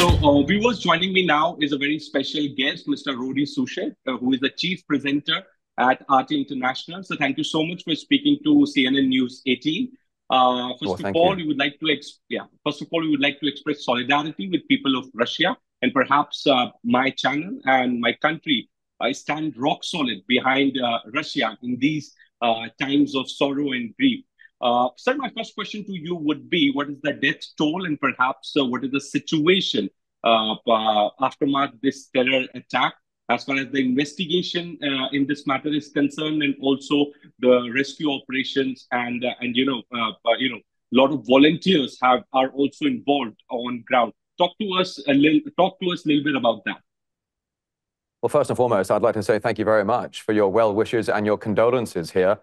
Viewers, joining me now is a very special guest, Mr. Rory Suchet, who is the chief presenter at RT International. So thank you so much for speaking to CNN News 18. Well, thank you. First of all, we would like to express solidarity with people of Russia, and perhaps my channel and my country stand rock solid behind Russia in these times of sorrow and grief. Sir, my first question to you would be, what is the death toll, and perhaps what is the situation aftermath this terror attack, as far as the investigation in this matter is concerned, and also the rescue operations, and a lot of volunteers are also involved on ground. Talk to us a little bit about that. Well, first and foremost, I'd like to say thank you very much for your well wishes and your condolences here.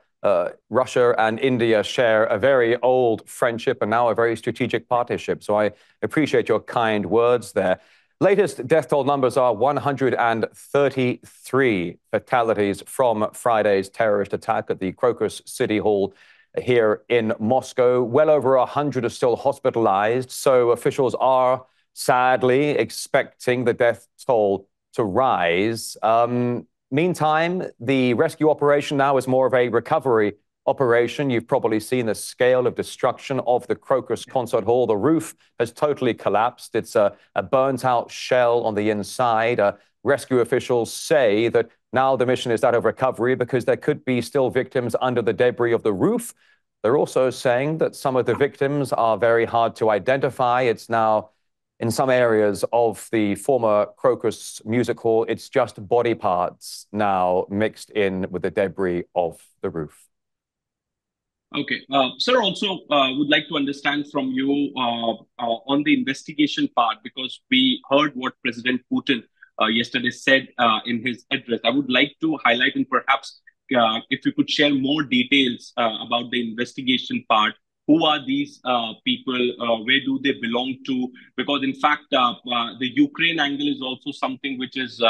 Russia and India share a very old friendship and now a very strategic partnership. So I appreciate your kind words there. Latest death toll numbers are 133 fatalities from Friday's terrorist attack at the Crocus City Hall here in Moscow. Well over 100 are still hospitalized. So officials are sadly expecting the death toll to rise. Meantime, the rescue operation now is more of a recovery operation. You've probably seen the scale of destruction of the Crocus concert hall. The roof has totally collapsed. It's a burnt-out shell on the inside. Rescue officials say that now the mission is that of recovery because there could be still victims under the debris of the roof. They're also saying that some of the victims are very hard to identify. It's now, in some areas of the former Crocus music hall, it's just body parts now mixed in with the debris of the roof. Okay. Sir, also would like to understand from you on the investigation part, because we heard what President Putin yesterday said in his address. I would like to highlight, and perhaps if you could share more details about the investigation part. Who are these people? Where do they belong to? Because in fact, the Ukraine angle is also something which is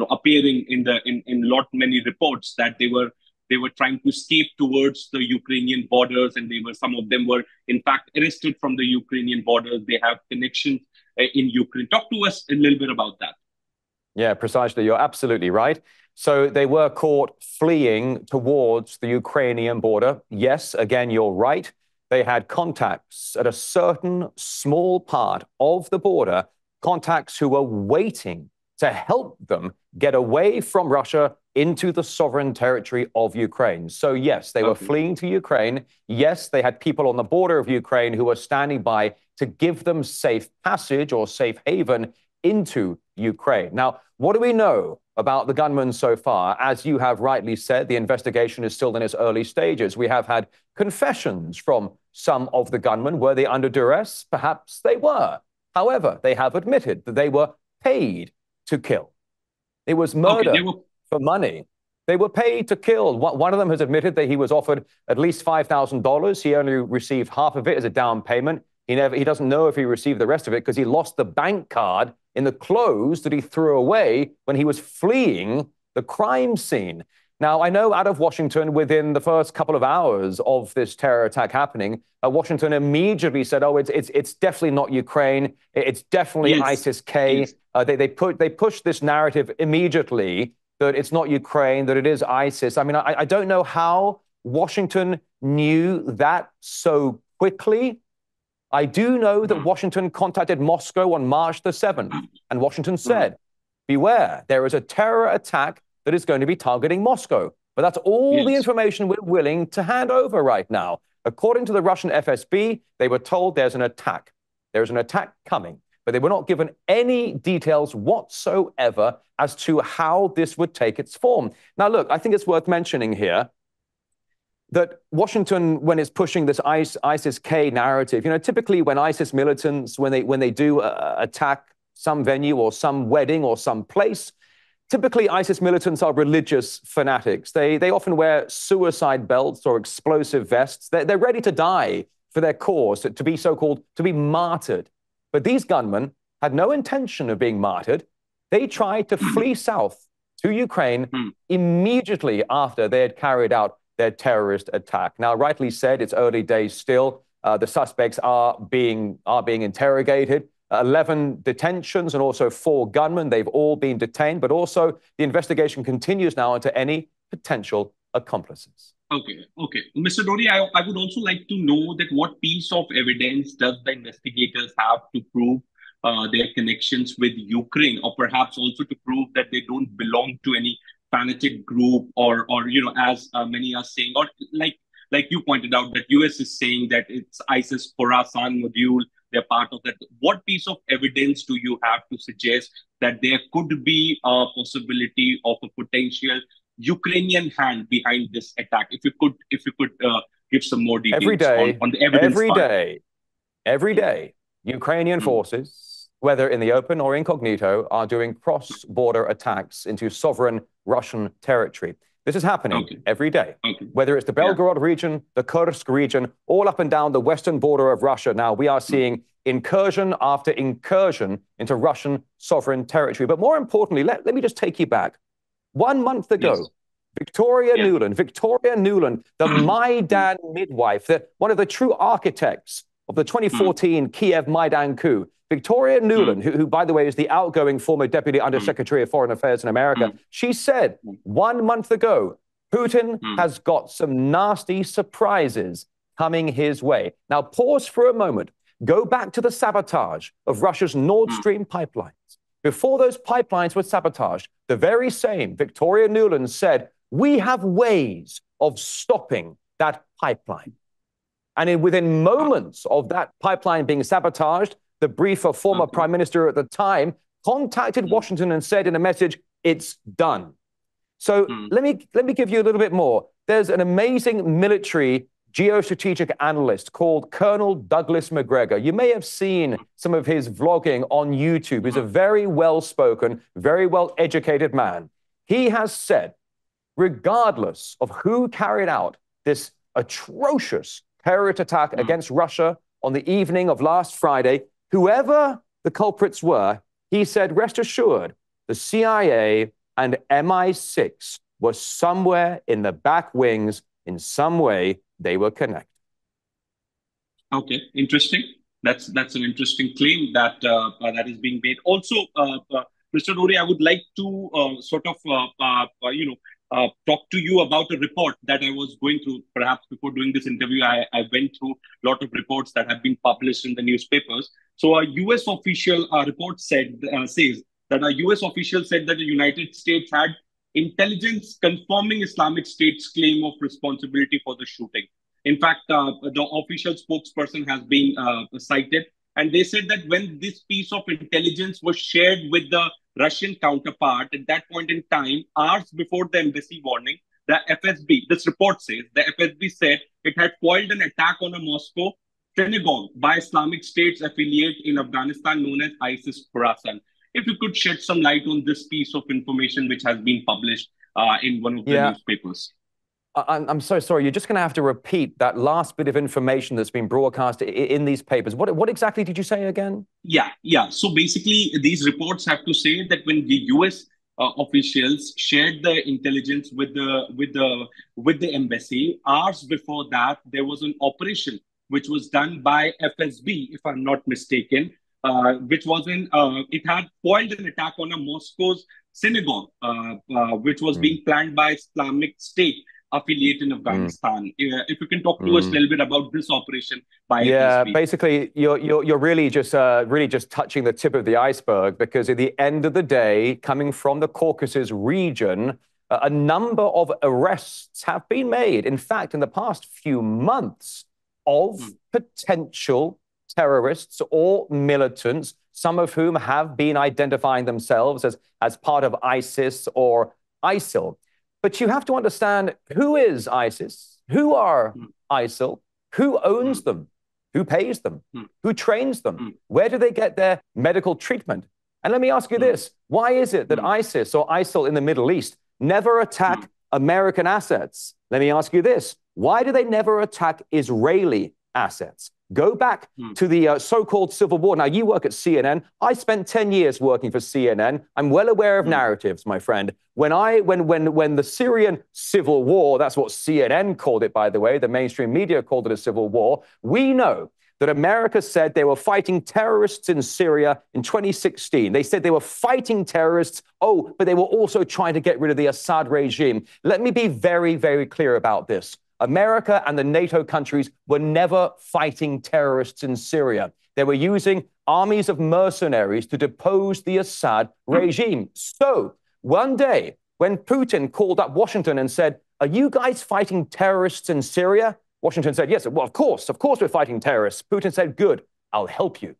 appearing in many reports, that they were trying to escape towards the Ukrainian borders, and some of them were in fact arrested from the Ukrainian borders. They have connections in Ukraine. Talk to us a little bit about that. Yeah, precisely. You're absolutely right. So they were caught fleeing towards the Ukrainian border. Yes, again, you're right. They had contacts at a certain small part of the border, contacts who were waiting to help them get away from Russia into the sovereign territory of Ukraine. So yes, they were fleeing to Ukraine. Yes, they had people on the border of Ukraine who were standing by to give them safe passage or safe haven into Ukraine. Now, what do we know about the gunmen so far? As you have rightly said, the investigation is still in its early stages. We have had confessions from some of the gunmen. Were they under duress? Perhaps they were. However, they have admitted that they were paid to kill. It was murder for money. They were paid to kill. One of them has admitted that he was offered at least $5,000. He only received half of it as a down payment. He doesn't know if he received the rest of it because he lost the bank card in the clothes that he threw away when he was fleeing the crime scene. Now, I know out of Washington, within the first couple of hours of this terror attack happening, Washington immediately said, oh, it's definitely not Ukraine. It's definitely ISIS-K. Yes. They pushed this narrative immediately that it's not Ukraine, that it is ISIS. I mean, I don't know how Washington knew that so quickly. I do know that Washington contacted Moscow on March the 7th, and Washington said, beware, there is a terror attack that is going to be targeting Moscow. But that's all the information we're willing to hand over right now. According to the Russian FSB, they were told there's an attack. There's an attack coming. But they were not given any details whatsoever as to how this would take its form. Now, look, I think it's worth mentioning here that Washington, when it's pushing this ISIS-K narrative, typically when ISIS militants, when they do attack some venue or some wedding or some place, typically ISIS militants are religious fanatics. They often wear suicide belts or explosive vests. They're ready to die for their cause, to be so-called, to be martyred. But these gunmen had no intention of being martyred. They tried to flee south to Ukraine immediately after they had carried out their terrorist attack. Now, rightly said, it's early days still. The suspects are being interrogated. 11 detentions and also 4 gunmen. They've all been detained, but also the investigation continues now into any potential accomplices. Okay. Mr. Rory, I would also like to know that what piece of evidence does the investigators have to prove their connections with Ukraine, or perhaps also to prove that they don't belong to any fanatic group, or as many are saying, or like you pointed out, that US is saying that it's ISIS Khorasan module, they're part of that. What piece of evidence do you have to suggest that there could be a possibility of a potential Ukrainian hand behind this attack? If you could give some more details on the evidence part. Every day, Ukrainian forces, whether in the open or incognito, are doing cross-border attacks into sovereign Russian territory. This is happening every day, whether it's the Belgorod region, the Kursk region, all up and down the western border of Russia. Now, we are seeing incursion after incursion into Russian sovereign territory. But more importantly, let me just take you back. 1 month ago, Victoria Nuland, the Maidan midwife, one of the true architects of the 2014 Kiev Maidan coup, Victoria Nuland, who, by the way, is the outgoing former Deputy Undersecretary of Foreign Affairs in America, she said 1 month ago, Putin has got some nasty surprises coming his way. Now, pause for a moment. Go back to the sabotage of Russia's Nord Stream pipelines. Before those pipelines were sabotaged, the very same Victoria Nuland said, we have ways of stopping that pipeline. And within moments of that pipeline being sabotaged, the briefer former prime minister at the time contacted Washington and said in a message, it's done. So let me give you a little bit more. There's an amazing military geostrategic analyst called Colonel Douglas McGregor. You may have seen some of his vlogging on YouTube. He's a very well-spoken, very well-educated man. He has said, regardless of who carried out this atrocious terrorist attack against Russia on the evening of last Friday, whoever the culprits were, he said, rest assured, the CIA and MI6 were somewhere in the back wings. In some way, they were connected. Okay, interesting. That's an interesting claim that that is being made. Also, Mr. Rory, I would like to talk to you about a report that I was going through. Perhaps before doing this interview, I went through a lot of reports that have been published in the newspapers. So a U.S. official report says that a U.S. official said that the United States had intelligence confirming Islamic State's claim of responsibility for the shooting. In fact, the official spokesperson has been cited, and they said that when this piece of intelligence was shared with the Russian counterpart at that point in time, hours before the embassy warning, the FSB, this report says, the FSB said it had foiled an attack on a Moscow synagogue by Islamic State's affiliate in Afghanistan known as ISIS Khorasan. If you could shed some light on this piece of information which has been published in one of the newspapers. I'm so sorry. You're just going to have to repeat that last bit of information that's been broadcast in these papers. What exactly did you say again? Yeah. So basically, these reports have to say that when the U.S. Officials shared the intelligence with the embassy, hours before that, there was an operation which was done by FSB, if I'm not mistaken, which was it had foiled an attack on a Moscow's synagogue, which was being planned by Islamic State affiliate in Afghanistan. If you can talk to us a little bit about this operation by FSB. Basically, you're really just touching the tip of the iceberg, because at the end of the day, coming from the Caucasus region, a number of arrests have been made. In fact, in the past few months, of potential terrorists or militants, some of whom have been identifying themselves as part of ISIS or ISIL. But you have to understand, who is ISIS? Who are ISIL? Who owns them? Who pays them? Who trains them? Where do they get their medical treatment? And let me ask you this. Why is it that ISIS or ISIL in the Middle East never attack American assets? Let me ask you this. Why do they never attack Israeli assets? Go back to the so-called civil war. Now, you work at CNN. I spent 10 years working for CNN. I'm well aware of narratives, my friend. When the Syrian civil war, that's what CNN called it, by the way, the mainstream media called it a civil war, we know that America said they were fighting terrorists in Syria in 2016. They said they were fighting terrorists, but they were also trying to get rid of the Assad regime. Let me be very, very clear about this. America and the NATO countries were never fighting terrorists in Syria. They were using armies of mercenaries to depose the Assad regime. So one day, when Putin called up Washington and said, "Are you guys fighting terrorists in Syria?" Washington said, "Yes, well, of course we're fighting terrorists." Putin said, "Good, I'll help you."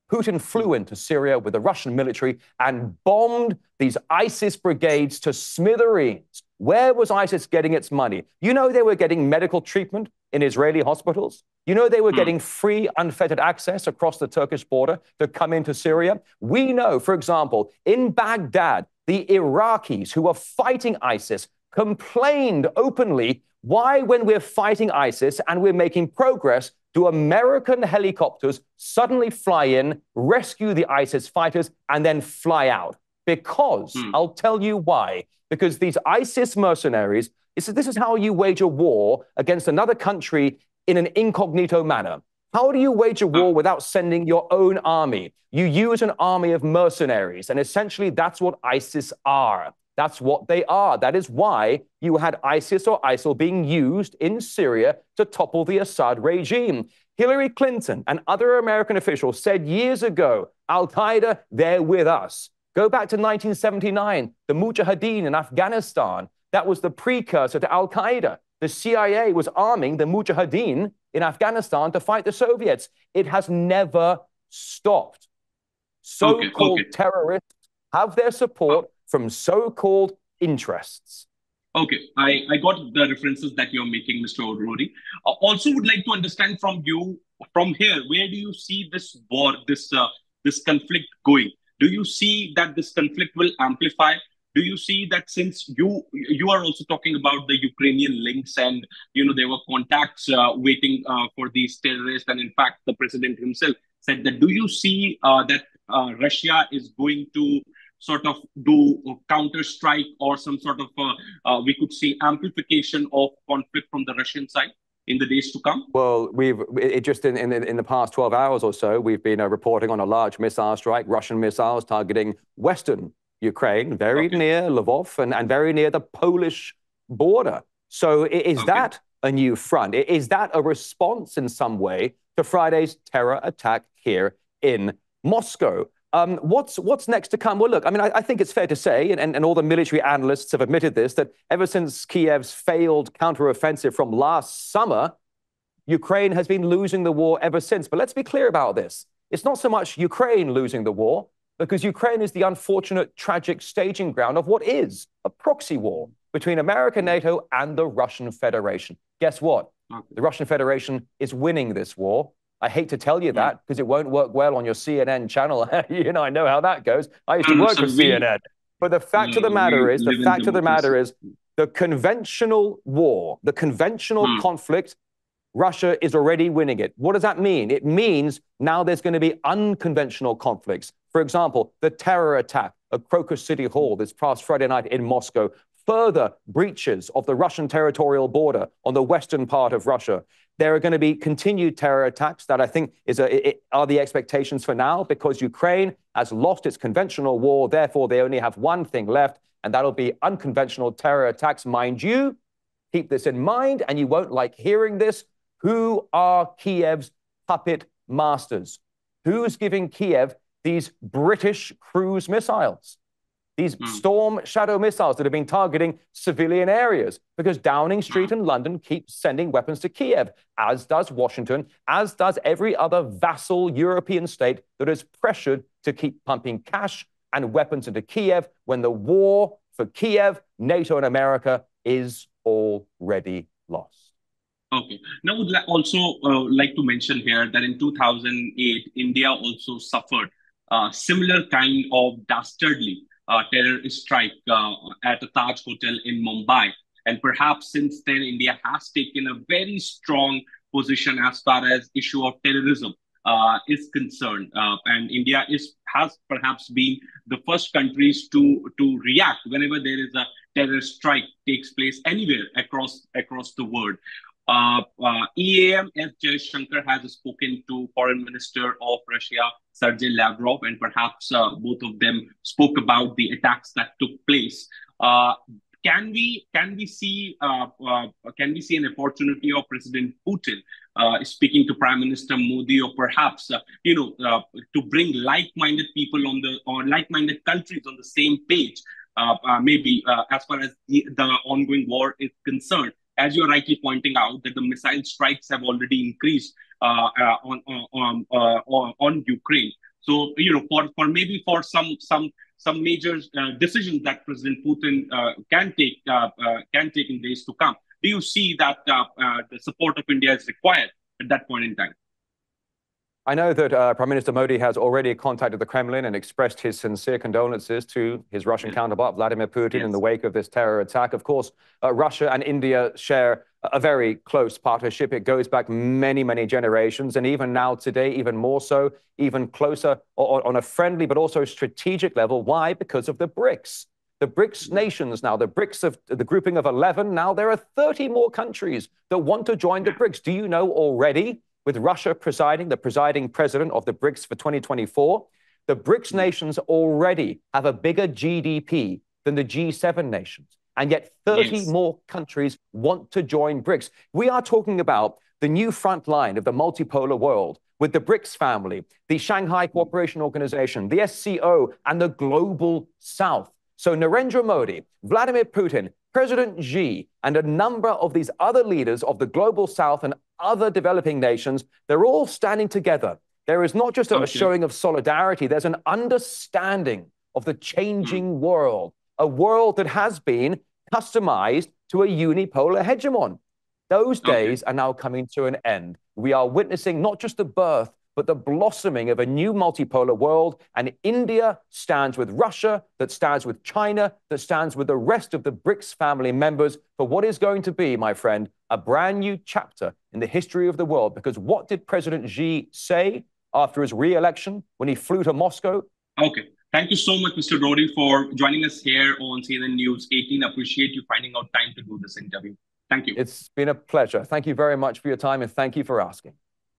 Putin flew into Syria with the Russian military and bombed these ISIS brigades to smithereens. Where was ISIS getting its money? You know they were getting medical treatment in Israeli hospitals. You know they were getting free, unfettered access across the Turkish border to come into Syria. We know, for example, in Baghdad, the Iraqis who were fighting ISIS complained openly, why, when we're fighting ISIS and we're making progress, do American helicopters suddenly fly in, rescue the ISIS fighters, and then fly out? Because, I'll tell you why, because these ISIS mercenaries, this is how you wage a war against another country in an incognito manner. How do you wage a war without sending your own army? You use an army of mercenaries, and essentially that's what ISIS are. That's what they are. That is why you had ISIS or ISIL being used in Syria to topple the Assad regime. Hillary Clinton and other American officials said years ago, Al-Qaeda, they're with us. Go back to 1979, the Mujahideen in Afghanistan. That was the precursor to Al-Qaeda. The CIA was arming the Mujahideen in Afghanistan to fight the Soviets. It has never stopped. So-called terrorists have their support from so-called interests. Okay, I got the references that you're making, Mr. Rory. Also would like to understand from you, from here, where do you see this war, this conflict going? Do you see that this conflict will amplify? Do you see that, since you are also talking about the Ukrainian links, and there were contacts waiting for these terrorists, and in fact the president himself said that, do you see that Russia is going to sort of do counter strike, or some sort of we could see amplification of conflict from the Russian side in the days to come? Well, just in the past 12 hours or so, we've been reporting on a large missile strike, Russian missiles targeting Western Ukraine, very near Lvov and very near the Polish border. So is that a new front? Is that a response in some way to Friday's terror attack here in Moscow? What's next to come? Well, look, I mean, I think it's fair to say, and all the military analysts have admitted this, that ever since Kiev's failed counteroffensive from last summer, Ukraine has been losing the war ever since. But let's be clear about this. It's not so much Ukraine losing the war, because Ukraine is the unfortunate, tragic staging ground of what is a proxy war between America, NATO, and the Russian Federation. Guess what? The Russian Federation is winning this war. I hate to tell you that, because it won't work well on your CNN channel. I know how that goes. I used to work for CNN. But the fact of the matter is, the conventional war, the conventional conflict, Russia is already winning it. What does that mean? It means now there's going to be unconventional conflicts. For example, the terror attack at Crocus City Hall this past Friday night in Moscow, further breaches of the Russian territorial border on the western part of Russia. There are going to be continued terror attacks that I think are the expectations for now, because Ukraine has lost its conventional war. Therefore, they only have one thing left, and that'll be unconventional terror attacks. Mind you, keep this in mind, and you won't like hearing this. Who are Kiev's puppet masters? Who's giving Kiev these British cruise missiles? These Storm Shadow missiles that have been targeting civilian areas, because Downing Street and London keep sending weapons to Kiev, as does Washington, as does every other vassal European state that is pressured to keep pumping cash and weapons into Kiev when the war for Kiev, NATO, and America is already lost. Okay. Now, I would also like to mention here that in 2008, India also suffered a similar kind of dastardly terrorist strike at a Taj Hotel in Mumbai. And perhaps since then, India has taken a very strong position as far as issue of terrorism is concerned. And India has perhaps been the first countries to react whenever there is a terrorist strike takes place anywhere across the world. EAM, as Jaishankar has spoken to Foreign Minister of Russia, Sergei Lavrov, and perhaps both of them spoke about the attacks that took place. Can we see an opportunity of President Putin speaking to Prime Minister Modi, or perhaps to bring like-minded people or like-minded countries on the same page, maybe as far as the ongoing war is concerned? As you're rightly pointing out, that the missile strikes have already increased on Ukraine. So for maybe for some major decisions that President Putin can take in days to come, do you see that the support of India is required at that point in time? I know that Prime Minister Modi has already contacted the Kremlin and expressed his sincere condolences to his Russian counterpart, Vladimir Putin, in the wake of this terror attack. Of course, Russia and India share a very close partnership. It goes back many, many generations, and even now today, even more so, even closer on a friendly but also strategic level. Why? Because of the BRICS. The BRICS nations now, the BRICS of the grouping of 11, now there are 30 more countries that want to join the BRICS. Do you know already, with Russia presiding, the presiding president of the BRICS for 2024, the BRICS nations already have a bigger GDP than the G7 nations. And yet 30 more countries want to join BRICS. We are talking about the new front line of the multipolar world with the BRICS family, the Shanghai Cooperation Organization, the SCO, and the Global South. So Narendra Modi, Vladimir Putin, President Xi, and a number of these other leaders of the Global South and other developing nations, they're all standing together. There is not just a showing of solidarity, there's an understanding of the changing world, a world that has been customized to a unipolar hegemon. Those days are now coming to an end. We are witnessing not just the birth, but the blossoming of a new multipolar world. And India stands with Russia, that stands with China, that stands with the rest of the BRICS family members for what is going to be, my friend, a brand new chapter in the history of the world. Because what did President Xi say after his re-election when he flew to Moscow? Okay. Thank you so much, Mr. Rory, for joining us here on CNN News 18. Appreciate you finding out time to do this interview. Thank you. It's been a pleasure. Thank you very much for your time, and thank you for asking.